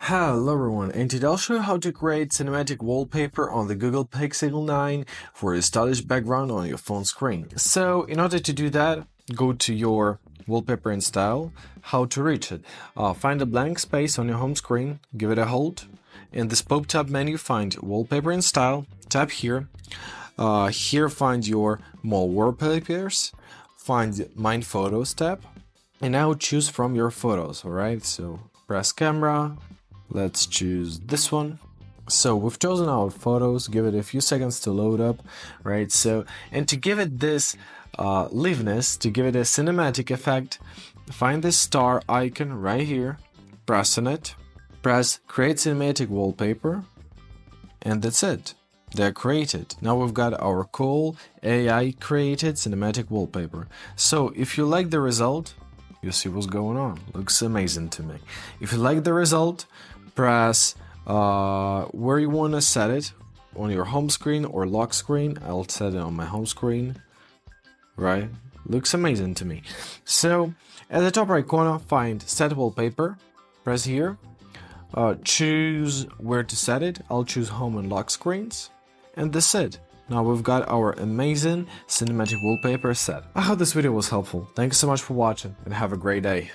Hello everyone, and today I'll show you how to create cinematic wallpaper on the Google Pixel 9 for a stylish background on your phone screen. So in order to do that, go to your wallpaper and style, how to reach it. Find a blank space on your home screen, give it a hold. In this pop-up menu, find wallpaper and style, tap here. Here find your more wallpapers, find my photos tab, and now choose from your photos, alright? So press camera. Let's choose this one. So we've chosen our photos, give it a few seconds to load up, right? So, and to give it this liveness, to give it a cinematic effect, find this star icon right here, press on it, press create cinematic wallpaper, and that's it. They're created. Now we've got our cool AI created cinematic wallpaper. So if you like the result, you see what's going on. Looks amazing to me. If you like the result, press where you want to set it, on your home screen or lock screen. I'll set it on my home screen, right? Looks amazing to me. So at the top right corner, find set wallpaper, press here, choose where to set it. I'll choose home and lock screens, and that's it. Now we've got our amazing cinematic wallpaper set. I hope this video was helpful. Thanks so much for watching and have a great day.